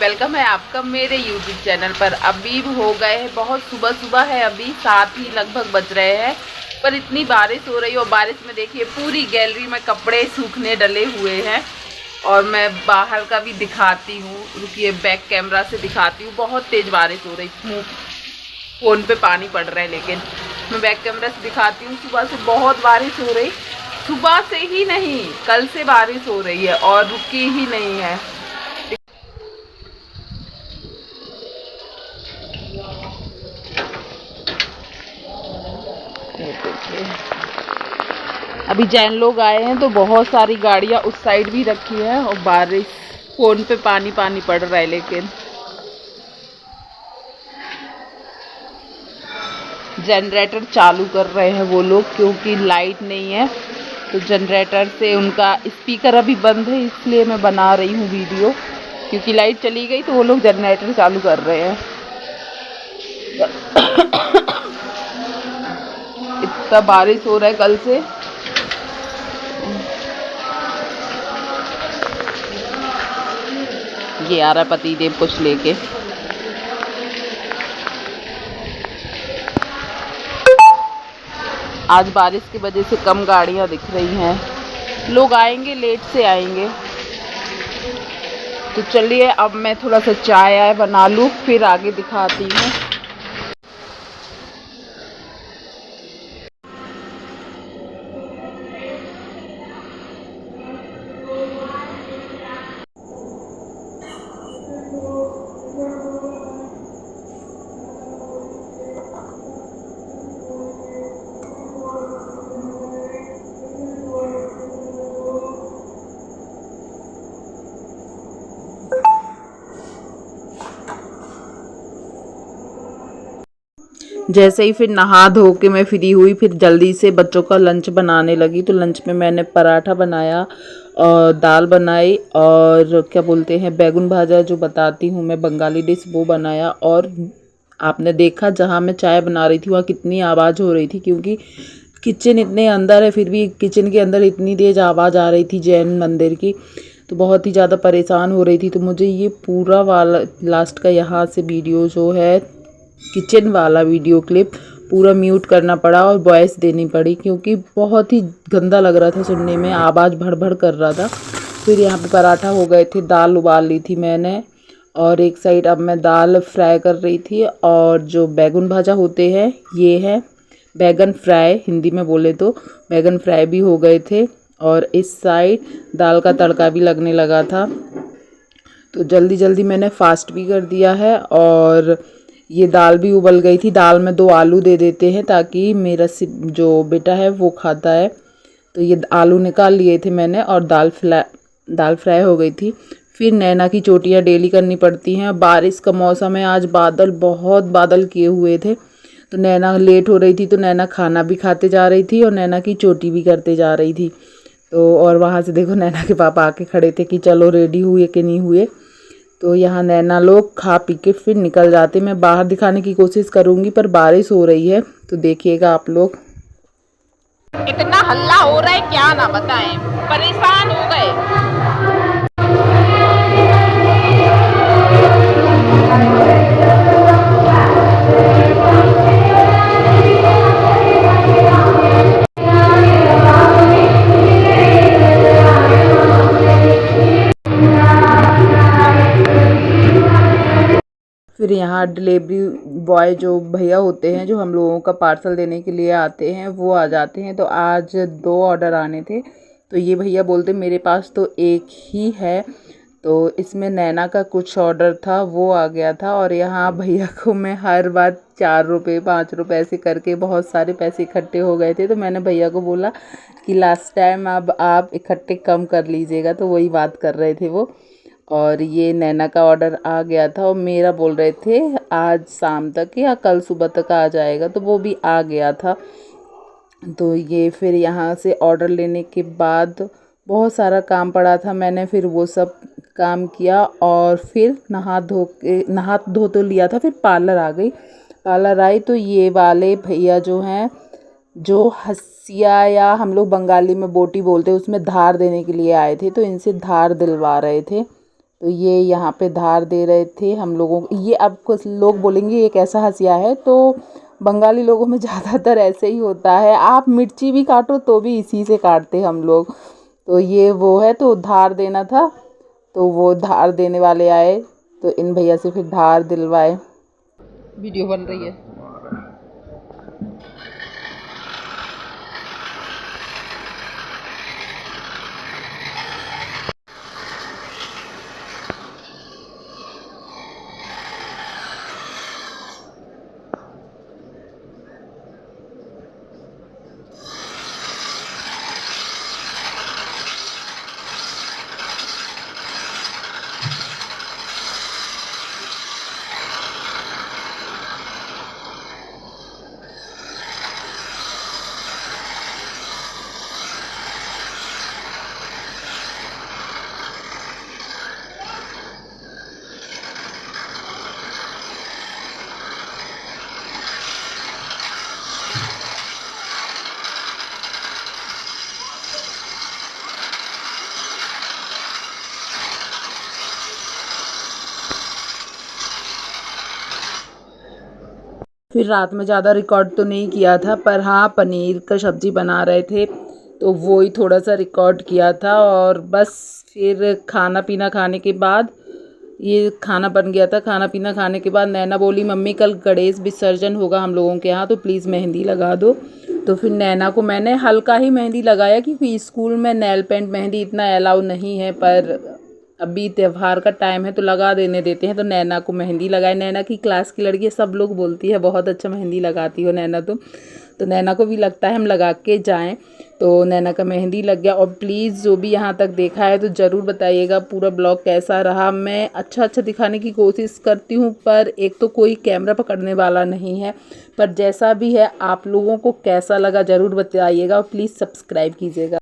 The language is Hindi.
वेलकम है आपका मेरे यूट्यूब चैनल पर। अभी हो गए हैं बहुत सुबह है, अभी 7 ही लगभग बज रहे हैं, पर इतनी बारिश हो रही है। और बारिश में देखिए पूरी गैलरी में कपड़े सूखने डले हुए हैं। और मैं बाहर का भी दिखाती हूँ, रुकिए बैक कैमरा से दिखाती हूँ। बहुत तेज़ बारिश हो रही, फ़ोन पे पानी पड़ रहा है, लेकिन मैं बैक कैमरा से दिखाती हूँ। सुबह से बहुत बारिश हो रही, सुबह से ही नहीं कल से बारिश हो रही है और रुकी ही नहीं है। अभी जैन लोग आए हैं तो बहुत सारी गाड़ियां उस साइड भी रखी है और बारिश, फोन पे पानी पड़ रहा है। लेकिन जनरेटर चालू कर रहे हैं वो लोग, क्योंकि लाइट नहीं है। तो जनरेटर से उनका स्पीकर अभी बंद है, इसलिए मैं बना रही हूँ वीडियो। क्योंकि लाइट चली गई तो वो लोग जनरेटर चालू कर रहे हैं। इतना बारिश हो रहा है कल से। ये आ रहा है पतिदेव कुछ लेके। आज बारिश की वजह से कम गाड़ियां दिख रही हैं, लोग आएंगे, लेट से आएंगे। तो चलिए अब मैं थोड़ा सा चाय बना लूँ, फिर आगे दिखाती हूँ। जैसे ही फिर नहा धो के मैं फ्री हुई, फिर जल्दी से बच्चों का लंच बनाने लगी। तो लंच में मैंने पराठा बनाया और दाल बनाई और क्या बोलते हैं बैगन भाजा, जो बताती हूँ मैं बंगाली डिश, वो बनाया। और आपने देखा जहाँ मैं चाय बना रही थी वहाँ कितनी आवाज़ हो रही थी, क्योंकि किचन इतने अंदर है, फिर भी किचन के अंदर इतनी तेज़ आवाज़ आ रही थी जैन मंदिर की। तो बहुत ही ज़्यादा परेशान हो रही थी। तो मुझे ये पूरा वाला लास्ट का यहाँ से वीडियो जो है, किचन वाला वीडियो क्लिप पूरा म्यूट करना पड़ा और वॉइस देनी पड़ी, क्योंकि बहुत ही गंदा लग रहा था सुनने में, आवाज़ भड़ कर रहा था। फिर यहाँ पे पराठा हो गए थे, दाल उबाल ली थी मैंने, और एक साइड अब मैं दाल फ्राई कर रही थी। और जो बैगन भाजा होते हैं, ये है बैगन फ्राई, हिंदी में बोले तो बैगन फ्राई भी हो गए थे। और इस साइड दाल का तड़का भी लगने लगा था। तो जल्दी जल्दी मैंने फास्ट भी कर दिया है। और ये दाल भी उबल गई थी। दाल में 2 आलू दे देते हैं ताकि मेरा जो बेटा है वो खाता है। तो ये आलू निकाल लिए थे मैंने और दाल फ्राई हो गई थी। फिर नैना की चोटियाँ डेली करनी पड़ती हैं। बारिश का मौसम है, आज बहुत बादल किए हुए थे। तो नैना लेट हो रही थी, तो नैना खाना भी खाते जा रही थी और नैना की चोटी भी करते जा रही थी। तो और वहाँ से देखो नैना के पापा आके खड़े थे कि चलो रेडी हुए कि नहीं हुए। तो यहाँ नैना लोग खा पी के फिर निकल जाते। मैं बाहर दिखाने की कोशिश करूँगी, पर बारिश हो रही है तो देखिएगा आप लोग। इतना हल्ला हो रहा है क्या ना बताएं, परेशान हो गए। फिर यहाँ डिलीवरी बॉय जो भैया होते हैं, जो हम लोगों का पार्सल देने के लिए आते हैं, वो आ जाते हैं। तो आज 2 ऑर्डर आने थे। तो ये भैया बोलते मेरे पास तो एक ही है। तो इसमें नैना का कुछ ऑर्डर था, वो आ गया था। और यहाँ भैया को मैं हर बार 4 रुपये 5 रुपये ऐसे करके बहुत सारे पैसे इकट्ठे हो गए थे। तो मैंने भैया को बोला कि लास्ट टाइम अब आप इकट्ठे कम कर लीजिएगा। तो वही बात कर रहे थे वो। और ये नैना का ऑर्डर आ गया था और मेरा बोल रहे थे आज शाम तक या कल सुबह तक आ जाएगा, तो वो भी आ गया था। तो ये फिर यहाँ से ऑर्डर लेने के बाद बहुत सारा काम पड़ा था, मैंने फिर वो सब काम किया। और फिर नहा धो तो लिया था, फिर पार्लर आ गई। पार्लर आई तो ये वाले भैया जो हैं, जो हसिया या हम लोग बंगाली में बोटी बोलते हैं, उसमें धार देने के लिए आए थे। तो इनसे धार दिलवा रहे थे। तो ये यहाँ पे धार दे रहे थे हम लोगों को। ये अब कुछ लोग बोलेंगे ये कैसा हंसिया है, तो बंगाली लोगों में ज़्यादातर ऐसे ही होता है। आप मिर्ची भी काटो तो भी इसी से काटते हम लोग। तो ये वो है, तो धार देना था, तो वो धार देने वाले आए, तो इन भैया से फिर धार दिलवाए। वीडियो बन रही है। फिर रात में ज़्यादा रिकॉर्ड तो नहीं किया था, पर हाँ पनीर का सब्ज़ी बना रहे थे तो वो ही थोड़ा सा रिकॉर्ड किया था। और बस फिर खाना पीना खाने के बाद ये खाना बन गया था। खाना पीना खाने के बाद नैना बोली मम्मी कल गणेश विसर्जन होगा हम लोगों के यहाँ, तो प्लीज़ मेहंदी लगा दो। तो फिर नैना को मैंने हल्का ही मेहंदी लगाया, क्योंकि स्कूल में नेल पेंट मेहंदी इतना अलाउ नहीं है, पर अभी त्यौहार का टाइम है तो लगा देने देते हैं। तो नैना को मेहंदी लगाए। नैना की क्लास की लड़की सब लोग बोलती है बहुत अच्छा मेहंदी लगाती हो नैना तुम। तो नैना को भी लगता है हम लगा के जाएं। तो नैना का मेहंदी लग गया। और प्लीज़ जो भी यहाँ तक देखा है तो ज़रूर बताइएगा पूरा ब्लॉग कैसा रहा। मैं अच्छा दिखाने की कोशिश करती हूँ, पर एक तो कोई कैमरा पकड़ने वाला नहीं है। पर जैसा भी है आप लोगों को कैसा लगा ज़रूर बताइएगा और प्लीज़ सब्सक्राइब कीजिएगा।